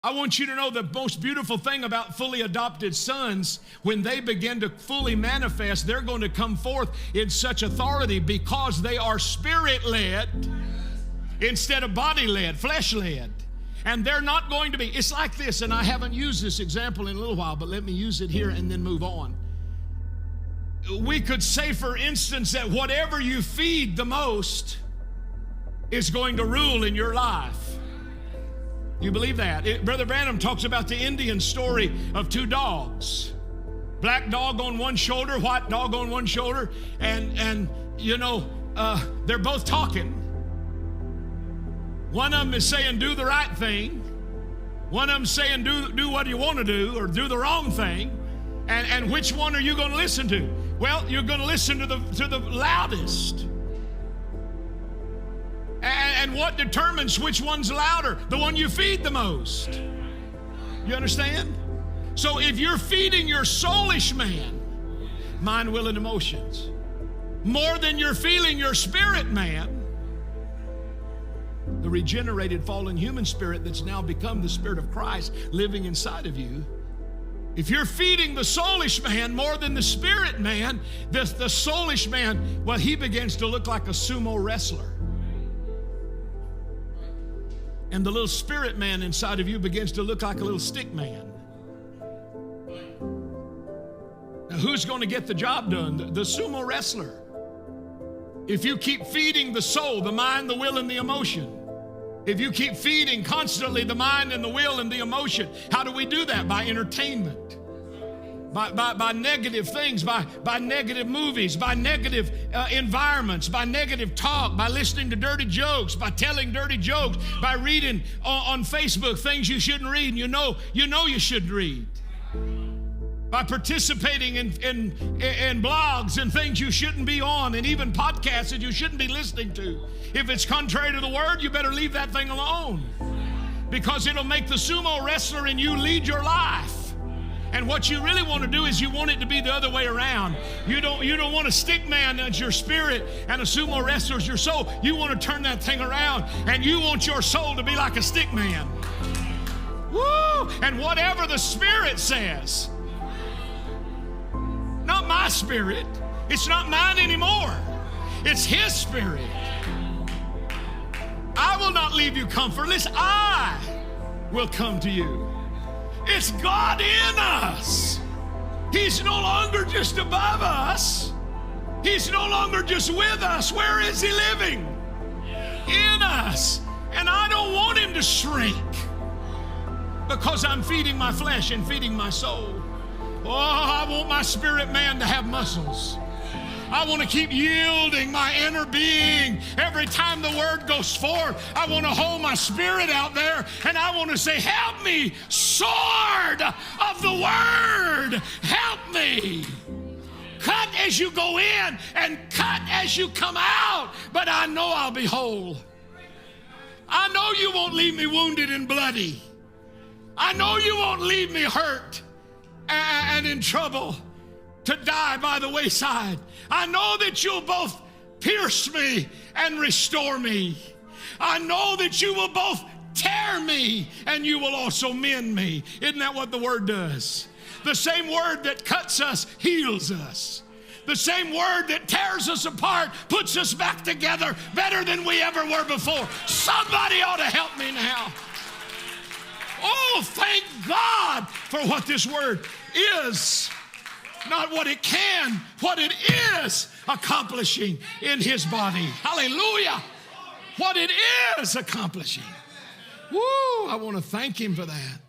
I want you to know the most beautiful thing about fully adopted sons, when they begin to fully manifest, they're going to come forth in such authority because they are spirit-led instead of body-led, flesh-led. And they're not going to be, it's like this, and I haven't used this example in a little while, but let me use it here and then move on. We could say, for instance, that whatever you feed the most is going to rule in your life. You believe that? Brother Branham talks about the Indian story of two dogs. Black dog on one shoulder, white dog on one shoulder, and they're both talking. One of them is saying, do the right thing. One of them saying, do what you want to do, or do the wrong thing. And which one are you going to listen to? Well, you're going to listen to the loudest. And what determines which one's louder? The one you feed the most. You understand? So if you're feeding your soulish man, mind, will, and emotions, more than you're feeding your spirit man, the regenerated fallen human spirit that's now become the Spirit of Christ living inside of you, if you're feeding the soulish man more than the spirit man, the soulish man, well, he begins to look like a sumo wrestler. And the little spirit man inside of you begins to look like a little stick man. Now, who's going to get the job done? The sumo wrestler. If you keep feeding the soul, the mind, the will, and the emotion, if you keep feeding constantly the mind and the will and the emotion, how do we do that? By entertainment. By negative things, by negative movies, by negative environments, by negative talk, by listening to dirty jokes, by telling dirty jokes, by reading on Facebook things you shouldn't read and you know you shouldn't read, by participating in blogs and things you shouldn't be on, and even podcasts that you shouldn't be listening to. If it's contrary to the word, you better leave that thing alone, because it'll make the sumo wrestler in you lead your life. And what you really want to do is you want it to be the other way around. You don't want a stick man as your spirit and a sumo wrestler as your soul. You want to turn that thing around, and you want your soul to be like a stick man. Woo! And whatever the Spirit says, not my spirit, it's not mine anymore. It's His Spirit. I will not leave you comfortless. I will come to you. It's God in us. He's no longer just above us. He's no longer just with us. Where is He living? In us. And I don't want Him to shrink because I'm feeding my flesh and feeding my soul. Oh, I want my spirit man to have muscles. I want to keep yielding my inner being. Every time the word goes forth, I want to hold my spirit out there, and I want to say, help me, sword of the word, help me. Cut as you go in and cut as you come out, but I know I'll be whole. I know you won't leave me wounded and bloody. I know you won't leave me hurt and in trouble to die by the wayside. I know that you'll both pierce me and restore me. I know that you will both tear me and you will also mend me. Isn't that what the word does? The same word that cuts us heals us. The same word that tears us apart puts us back together better than we ever were before. Somebody ought to help me now. Oh, thank God for what this word is. Not what it can, what it is accomplishing in His body. Hallelujah. What it is accomplishing. Woo, I want to thank Him for that.